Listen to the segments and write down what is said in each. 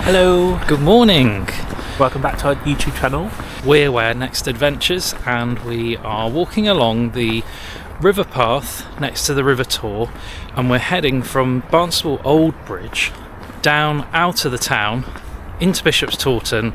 Hello, Good morning. welcome back to our YouTube channel. We're Where Next Adventures, and we are walking along the river path next to the River Taw, and we're heading from Barnstable Old Bridge down out of the town into Bishop's Taunton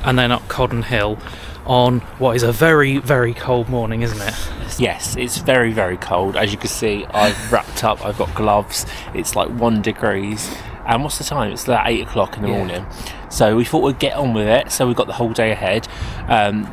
and then up Codden Hill on what is a very, very cold morning, isn't it? Yes, it's very, very cold. As you can see, I've wrapped up, I've got gloves, it's like 1 degree. And what's the time? It's like 8 o'clock in the morning. So we thought we'd get on with it, so we've got the whole day ahead.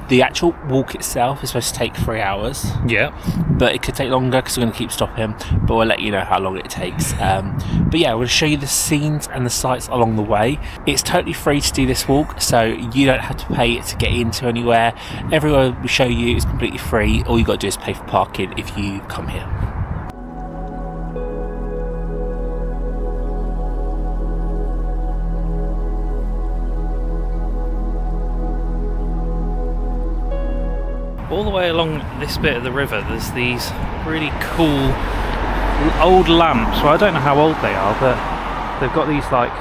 The actual walk itself is supposed to take 3 hours. Yeah. But it could take longer because we're going to keep stopping, but we'll let you know how long it takes. But yeah, we'll show you the scenes and the sights along the way. It's totally free to do this walk, so you don't have to pay to get into anywhere. Everywhere we show you is completely free. All you got to do is pay for parking if you come here. All the way along this bit of the river, there's these really cool old lamps. Well, I don't know how old they are, but they've got these, like,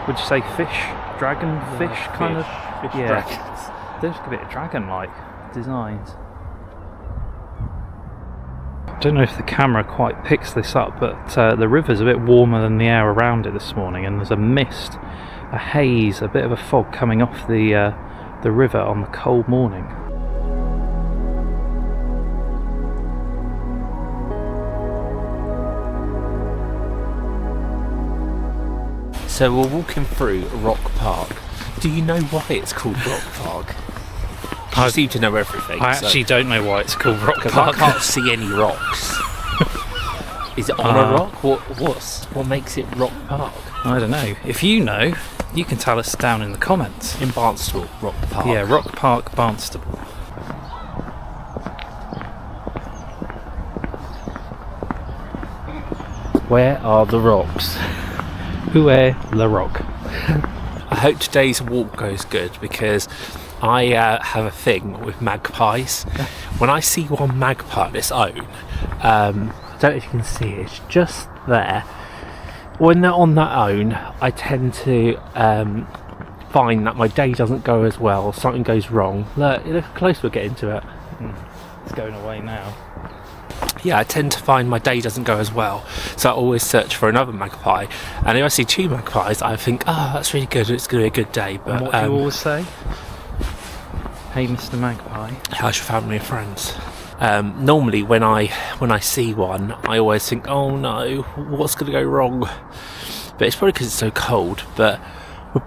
would you say dragon fish kind of? Yeah, Dragons. they look a bit dragon-like designs. I don't know if the camera quite picks this up, but the river's a bit warmer than the air around it this morning, and there's a mist, a haze, a bit of a fog coming off the river on the cold morning. So we're walking through Rock Park. Do you know why it's called Rock Park? I seem to know everything. I actually don't know why it's called Rock because Park. I can't see any rocks. Is it on a rock? What makes it Rock Park? I don't know. If you know, you can tell us down in the comments. In Barnstable, Rock Park. Yeah, Rock Park, Barnstable. Where are the rocks? Où est le rock? I hope today's walk goes good because I have a thing with magpies. When I see one magpie on its own, I don't know if you can see it, it's just there. When they're on their own, I tend to find that my day doesn't go as well, something goes wrong. Look how close we're getting to it. It's going away now. Yeah, I tend to find my day doesn't go as well, so I always search for another magpie, and if I see 2 magpies I think, oh, that's really good, it's going to be a good day. But And what do you always say? Hey, Mr. Magpie. how's your family and friends? Normally when I see one, I always think, oh no, what's going to go wrong? But it's probably because it's so cold, but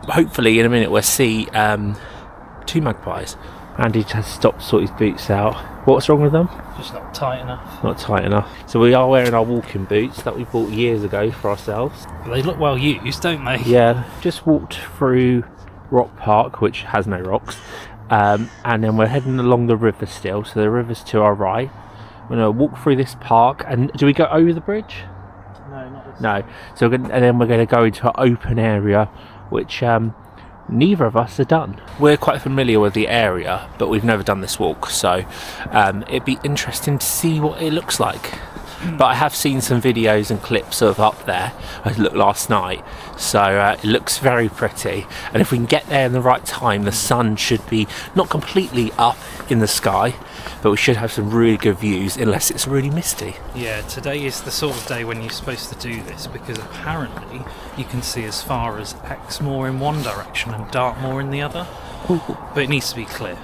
hopefully in a minute we'll see 2 magpies. Andy just stopped to sort his boots out. What's wrong with them? Just not tight enough. Not tight enough. So we are wearing our walking boots that we bought years ago for ourselves. They look well used, don't they? Yeah, just walked through Rock Park, which has no rocks, and then we're heading along the river still, so the river's to our right. We're going to walk through this park, and do we go over the bridge? No, not this. No. So and then we're going to go into an open area, which neither of us have done. We're quite familiar with the area, but we've never done this walk, so it'd be interesting to see what it looks like. But I have seen some videos and clips of up there. I looked last night, so it looks very pretty, and if we can get there in the right time, the sun should be not completely up in the sky, but we should have some really good views, unless it's really misty. Yeah, today is the sort of day when you're supposed to do this, because apparently you can see as far as Exmoor in one direction and Dartmoor in the other. But it needs to be clear.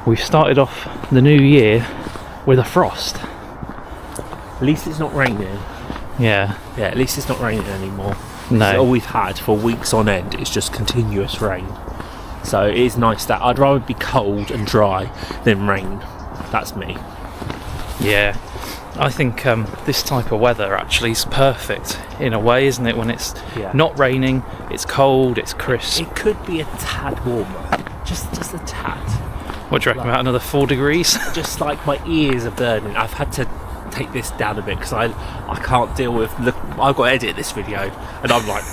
We've started off the new year with a frost. At least it's not raining. Yeah. Yeah, at least it's not raining anymore. No. All we've had for weeks on end is just continuous rain. So it is nice that I'd rather be cold and dry than rain. That's me. Yeah. I think this type of weather actually is perfect in a way, isn't it? When it's not raining, it's cold, it's crisp. It could be a tad warmer. Just a tad. What do you reckon, about another 4 degrees? Just like my ears are burning. I've had to take this down a bit because I can't deal with I've got to edit this video, and I'm like,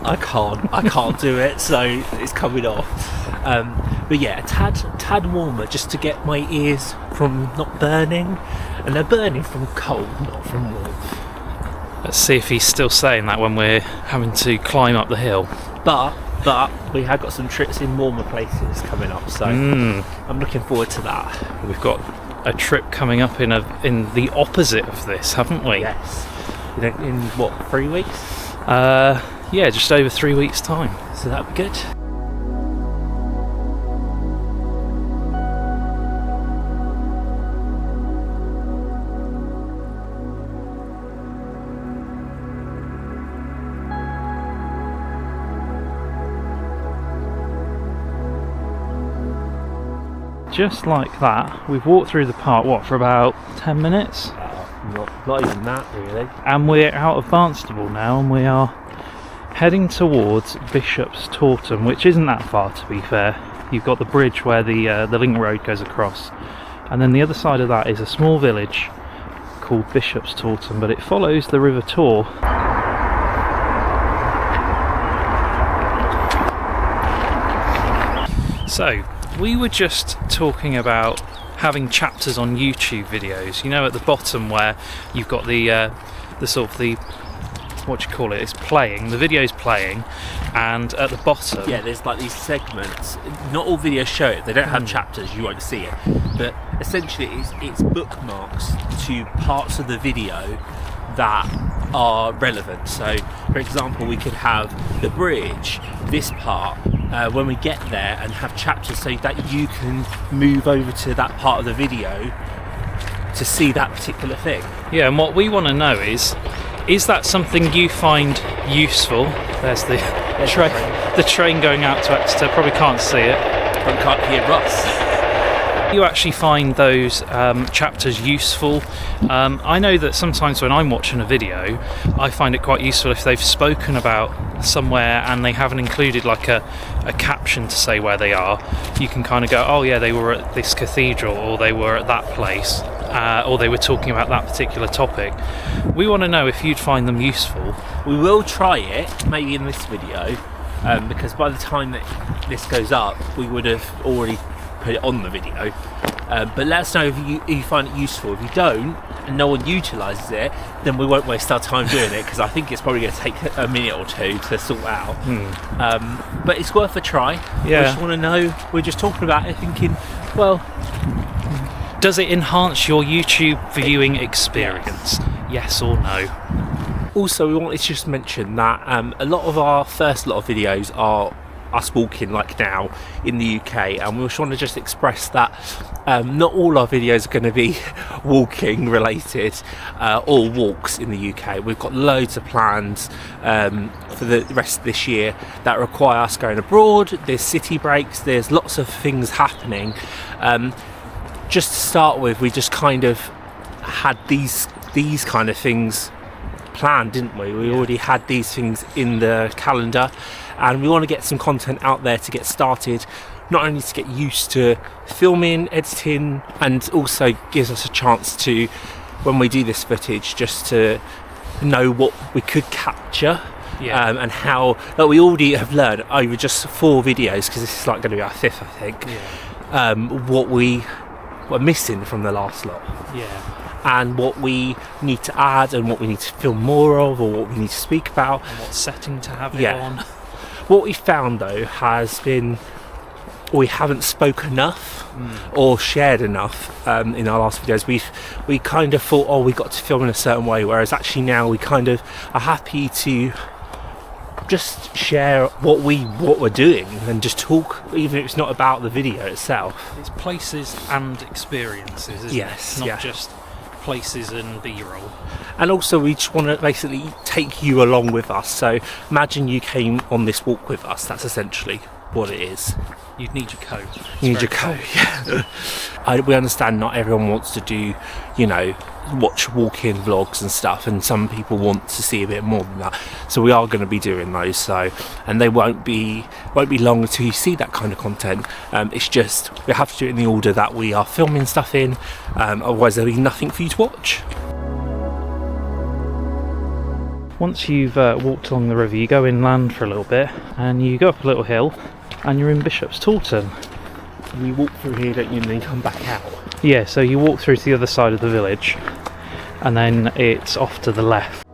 I can't do it, so it's coming off. But yeah, a tad warmer, just to get my ears from not burning, and they're burning from cold, not from warmth. Let's see if he's still saying that when we're having to climb up the hill. But we have got some trips in warmer places coming up, so I'm looking forward to that. We've got a trip coming up in the opposite of this, haven't we? Yes. In what, 3 weeks? Yeah, just over 3 weeks' time. So that'd be good. Just like that, we've walked through the park, for about 10 minutes? Not even that, really. And we're out of Barnstable now, and we are heading towards Bishop's Taunton, which isn't that far, to be fair. You've got the bridge where the link road goes across, and then the other side of that is a small village called Bishop's Taunton, but it follows the River Taw. So, we were just talking about having chapters on YouTube videos. You know, at the bottom where you've got the sort of the, what do you call it? It's playing. The video's playing, and at the bottom, yeah, there's like these segments. Not all videos show it. They don't have chapters. You won't see it. But essentially, it's bookmarks to parts of the video that are relevant. So, for example, we could have the bridge, this part, when we get there, and have chapters so that you can move over to that part of the video to see that particular thing. Yeah, and what we want to know is that something you find useful? There's the train going out to Exeter. Probably can't see it. Probably can't hear Russ. You actually find those chapters useful. I know that sometimes when I'm watching a video, I find it quite useful if they've spoken about somewhere and they haven't included like a caption to say where they are. You can kind of go, oh yeah, they were at this cathedral, or they were at that place, or they were talking about that particular topic. We want to know if you'd find them useful. We will try it, maybe in this video, because by the time that this goes up, we would have already put it on the video. But let us know if you find it useful. If you don't, and no one utilises it, then we won't waste our time doing it, because I think it's probably going to take a minute or two to sort out. But it's worth a try. Yeah. We just want to know, we're just talking about it thinking, well, does it enhance your YouTube viewing experience? Yes or no? Also, we wanted to just mention that a lot of our first lot of videos are us walking, like now in the UK, and we just want to just express that not all our videos are going to be walking related, or walks in the UK. We've got loads of plans for the rest of this year that require us going abroad. There's city breaks, there's lots of things happening. Just to start with, we just kind of had these kind of things planned, didn't we? We already had these things in the calendar, and we want to get some content out there to get started, not only to get used to filming, editing, and also gives us a chance to, when we do this footage, just to know what we could capture. And how we already have learned over just 4 videos, because this is like going to be our 5th, I think, what we were missing from the last lot. And what we need to add, and what we need to film more of, or what we need to speak about, and what setting to have it on. What we found though has been we haven't spoke enough or shared enough in our last videos. We kind of thought, oh, we got to film in a certain way, whereas actually now we kind of are happy to just share what we're doing and just talk, even if it's not about the video itself. It's places and experiences, isn't it? Not just places and B-roll. And also we just want to basically take you along with us. So imagine you came on this walk with us. That's essentially what it is. You'd need your coat. You need your coat, yeah. We understand not everyone wants to do, watch walk-in vlogs and stuff, and some people want to see a bit more than that. So we are going to be doing those. So, and they won't be long until you see that kind of content. It's just we have to do it in the order that we are filming stuff in. Otherwise, there'll be nothing for you to watch. Once you've walked along the river, you go inland for a little bit, and you go up a little hill, and you're in Bishop's Taunton. And you walk through here, don't you, and then come back out? Yeah, so you walk through to the other side of the village, and then it's off to the left.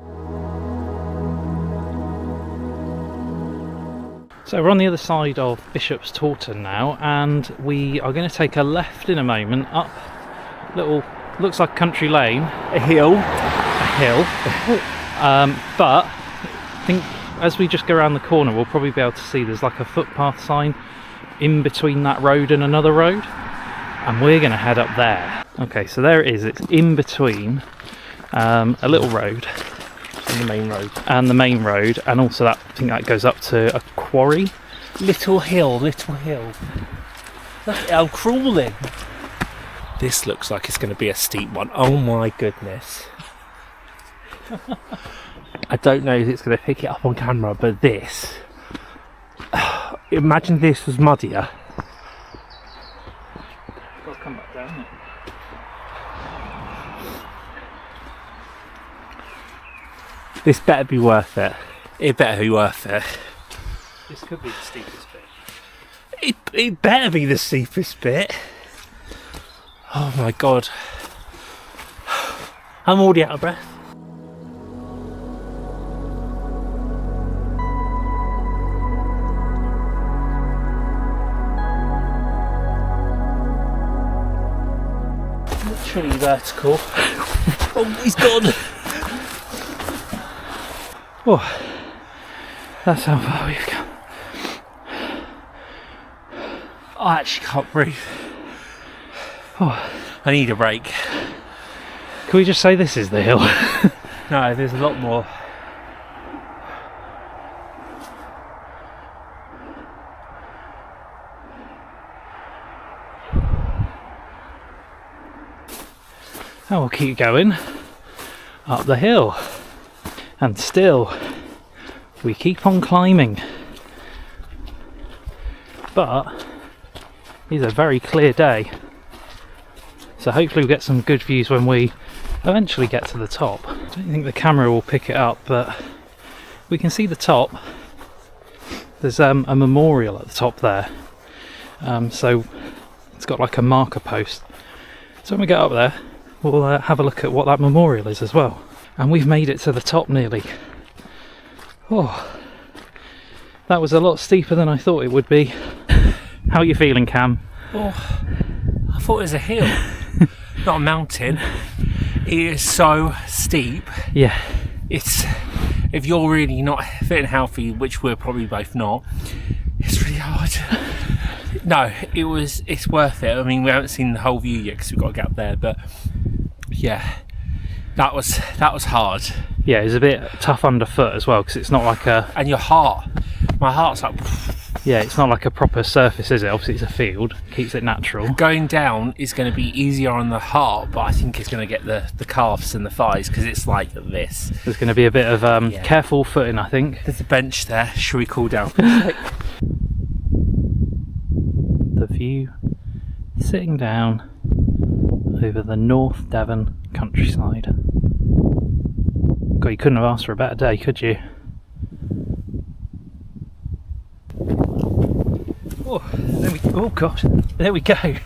So we're on the other side of Bishop's Taunton now, and we are going to take a left in a moment up little, looks like country lane. A hill. But I think as we just go around the corner we'll probably be able to see there's like a footpath sign in between that road and another road, and we're going to head up there. Okay, so there it is, it's in between a little road and the main road, and also that, I think that goes up to a quarry. Little hill. Look, I'm crawling. This looks like it's going to be a steep one. Oh my goodness. I don't know if it's going to pick it up on camera, but this, imagine this was muddier. Got to come back down it. This better be worth it. It better be worth it. This could be the steepest bit. It better be the steepest bit. Oh my god. I'm already out of breath. Literally vertical. Oh, he's gone. Oh, that's how far we've come. I actually can't breathe. Oh, I need a break. can we just say this is the hill? No, there's a lot more. And we'll keep going up the hill, and still we keep on climbing, but it's a very clear day, so hopefully we'll get some good views when we eventually get to the top. I don't think the camera will pick it up, but we can see the top. There's a memorial at the top there, so it's got like a marker post, so when we get up there we'll have a look at what that memorial is as well. And we've made it to the top nearly. Oh, that was a lot steeper than I thought it would be. How are you feeling, Cam? Oh, I thought it was a hill, not a mountain. It is so steep. Yeah. It's, if you're really not fit and healthy, which we're probably both not, it's really hard. No, it's worth it. I mean, we haven't seen the whole view yet because we've got to get up there, but yeah, that was hard. Yeah, it's a bit tough underfoot as well, because it's not like a... And my heart's like... Yeah, it's not like a proper surface, is it? Obviously it's a field, keeps it natural. Going down is going to be easier on the heart, but I think it's going to get the calves and the thighs, because it's like this. There's going to be a bit of careful footing, I think. There's a bench there. Should we cool down? The view, sitting down over the North Devon countryside. God, you couldn't have asked for a better day, could you? Oh gosh, there we go.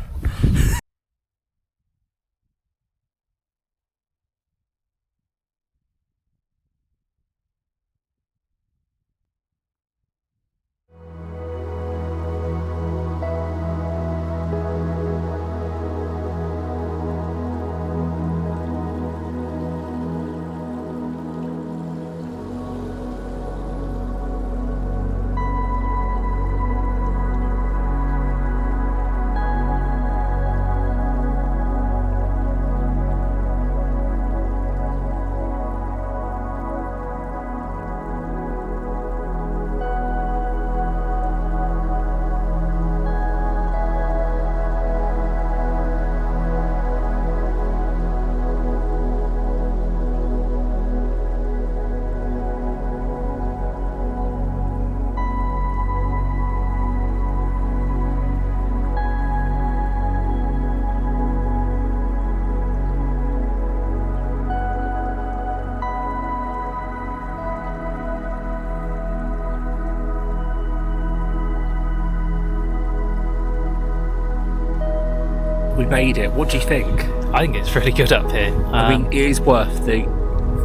We made it. What do you think? I think it's really good up here. I mean, it is worth the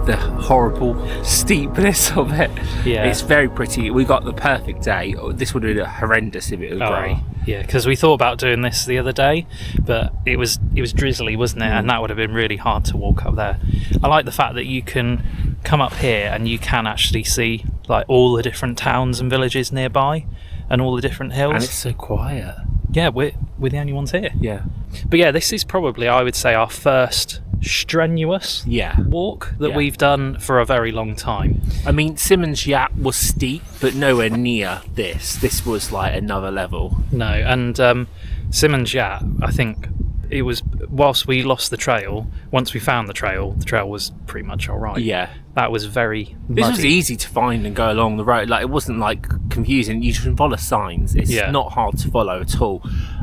the horrible steepness of it. Yeah. It's very pretty. We got the perfect day. This would have been horrendous if it was grey. Yeah, because we thought about doing this the other day, but it was drizzly, wasn't it? And that would have been really hard to walk up there. I like the fact that you can come up here and you can actually see like all the different towns and villages nearby and all the different hills. And it's so quiet. Yeah, we're the only ones here. Yeah. But yeah, this is probably, I would say, our first strenuous walk that we've done for a very long time. I mean, Simmons Yat was steep, but nowhere near this. This was like another level. No, and Simmons Yat, I think it was, whilst we lost the trail, once we found the trail was pretty much all right. Yeah. That was very muddy. This was easy to find and go along the road. Like, it wasn't like confusing. You just follow signs. It's not hard to follow at all.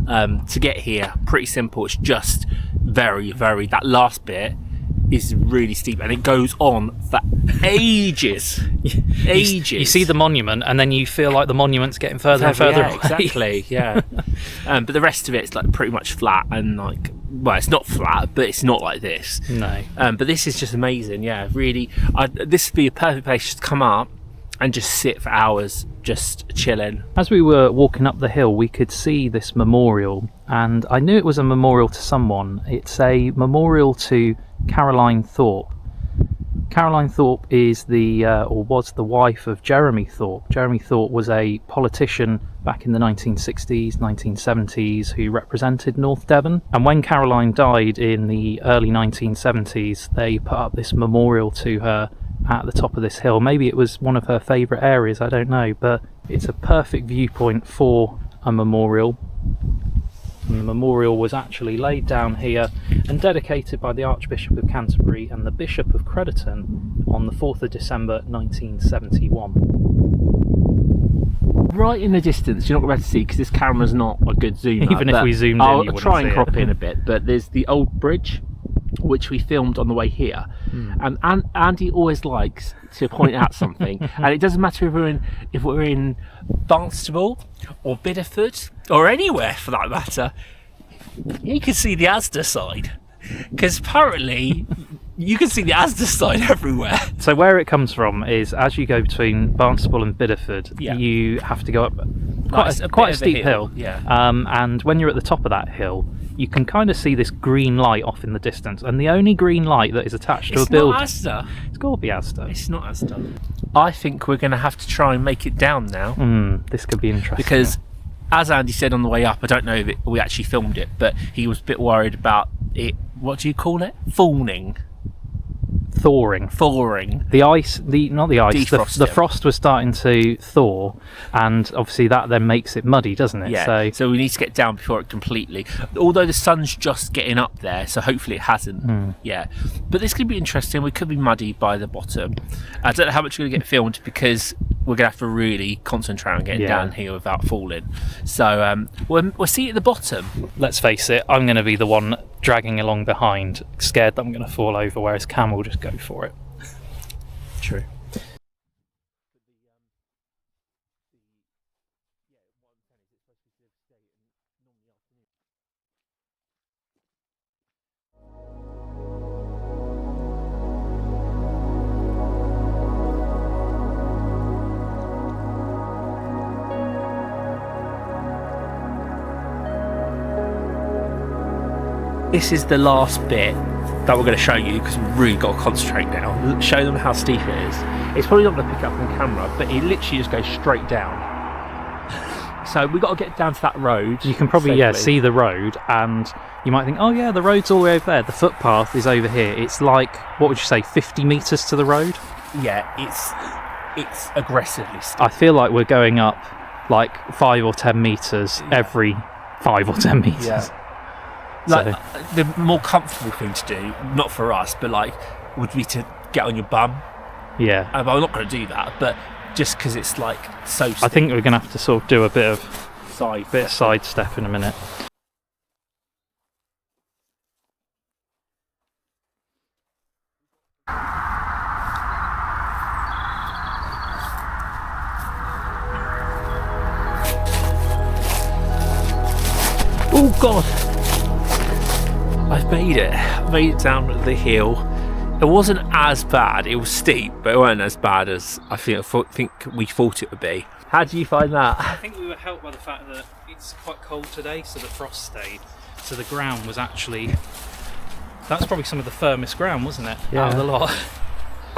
To get here, pretty simple. It's just very, very, that last bit is really steep and it goes on for ages. Ages. You see the monument and then you feel like the monument's getting further and further away. Exactly, yeah. But the rest of it's like pretty much flat and like, well, it's not flat, but it's not like this. No. But this is just amazing, yeah, really. This would be a perfect place to come up and just sit for hours just chilling. As we were walking up the hill, we could see this memorial, and I knew it was a memorial to someone. It's a memorial to Caroline Thorpe. Caroline Thorpe is or was the wife of Jeremy Thorpe. Jeremy Thorpe was a politician back in the 1960s, 1970s who represented North Devon. And when Caroline died in the early 1970s, they put up this memorial to her at the top of this hill. Maybe it was one of her favourite areas, I don't know, but it's a perfect viewpoint for a memorial. And the memorial was actually laid down here and dedicated by the Archbishop of Canterbury and the Bishop of Crediton on the 4th of December 1971. Right in the distance, you're not going to be able to see because this camera's not a good zoom. Even if we zoomed in, I'll you try and wouldn't see crop in a bit, but there's the old bridge which we filmed on the way here, and Andy always likes to point out something, and it doesn't matter if we're in Barnstable or Bideford or anywhere for that matter. He can see the Asda side, because apparently you can see the Asda sign everywhere. So where it comes from is, as you go between Barnstable and Bideford, Yeah. you have to go up Quite quite a a steep hill, hill. yeah. And when you're at the top of that hill, you can kind of see this green light off in the distance, and the only green light that is attached to a building. It's not Asda. It's got to be Asda. It's not Asda. I think we're going to have to try and make it down now. This could be interesting. Because, as Andy said on the way up, I don't know if we actually filmed it, but he was a bit worried about it. What do you call it? Thawing. The ice, Defrosting. the frost was starting to thaw, and obviously that then makes it muddy, doesn't it? Yeah, so we need to get down before it completely. Although the sun's just getting up there, so hopefully it hasn't. Yeah, but this could be interesting. We could be muddy by the bottom. I don't know how much we're going to get filmed because we're going to have to really concentrate on getting down here without falling. So we'll see at the bottom. Let's face it, I'm going to be the one dragging along behind, scared that I'm going to fall over, whereas Cam will just go for it. True. This is the last bit that we're going to show you because we've really got to concentrate now. Show them how steep it is. It's probably not going to pick up on camera, but it literally just goes straight down. So we've got to get down to that road. You can probably see the road, and you might think, oh yeah, the road's all the way over there. The footpath is over here. It's like, what would you say, 50 metres to the road? Yeah, it's aggressively steep. I feel like we're going up like 5 or 10 metres every 5 or 10 metres. Yeah. Like, the more comfortable thing to do, not for us, but like, would be to get on your bum. Yeah. I'm not going to do that, but just because it's like so steep. I think we're going to have to sort of do a bit of side step in a minute. Oh God! I've made it. I've made it down the hill. It wasn't as bad. It was steep, but it wasn't as bad as I think we thought it would be. How do you find that? I think we were helped by the fact that it's quite cold today, so the frost stayed. So the ground was actually... That's probably some of the firmest ground, wasn't it? Yeah. Out of the lot.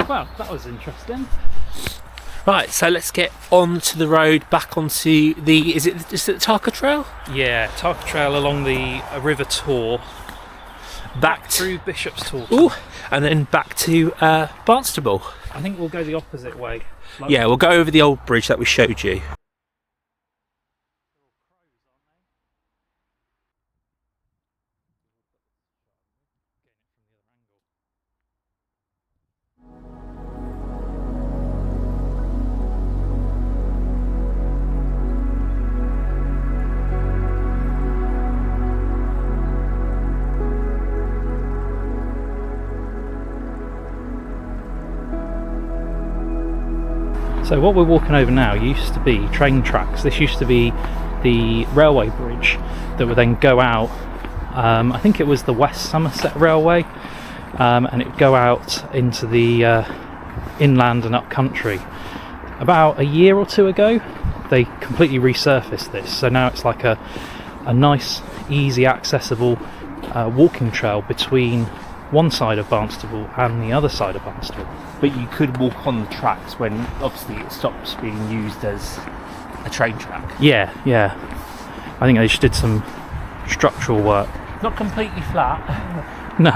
Well, that was interesting. Right, so let's get onto the road, back onto the... Is it the Tarka Trail? Yeah, Tarka Trail along the River Taw. Back through Bishop's Taw. Ooh, and then back to Barnstable. I think we'll go the opposite way. Yeah, we'll go over the old bridge that we showed you. So what we're walking over now used to be train tracks. This used to be the railway bridge that would then go out, I think it was the West Somerset Railway, and it would go out into the inland and up country. About a year or two ago they completely resurfaced this, so now it's like a nice, easy, accessible walking trail between one side of Barnstable and the other side of Barnstable. But you could walk on the tracks when obviously it stops being used as a train track. Yeah. I think they just did some structural work. Not completely flat. No.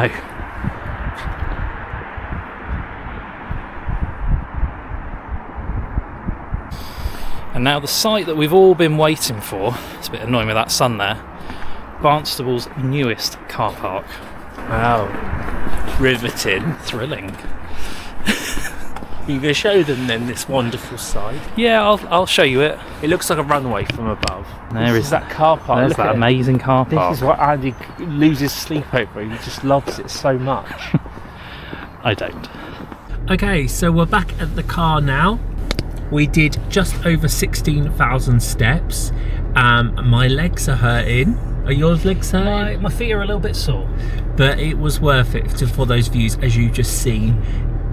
And now the site that we've all been waiting for, it's a bit annoying with that sun there, Barnstable's newest car park. Wow. Riveting. Thrilling. You going to show them then this wonderful site? Yeah, I'll show you it. It looks like a runway from above. There is that car park. There's that amazing car park. This is what Andy loses sleep over. He just loves it so much. I don't. Okay, so we're back at the car now. We did just over 16,000 steps. My legs are hurting. Are your legs hurting? My feet are a little bit sore. But it was worth it for those views, as you've just seen.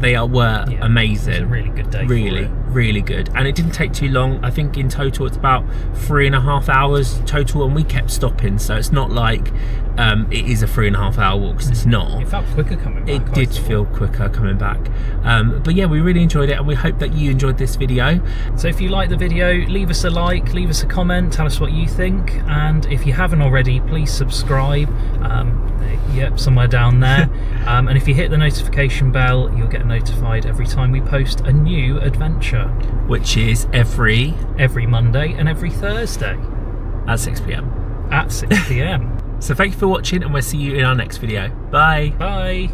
They were amazing. It was a really good day. Really good. And it didn't take too long. I think in total it's about 3.5 hours total, and we kept stopping, so it's not like it is a 3.5 hour walk, because it's not. It felt quicker coming back. It did feel quicker coming back. But yeah, we really enjoyed it, and we hope that you enjoyed this video. So if you like the video, leave us a like, leave us a comment, tell us what you think, and if you haven't already, please subscribe. Yep, somewhere down there. And if you hit the notification bell, you'll get notified every time we post a new adventure, which is every Monday and every Thursday at 6 p.m. So thank you for watching, and we'll see you in our next video. Bye.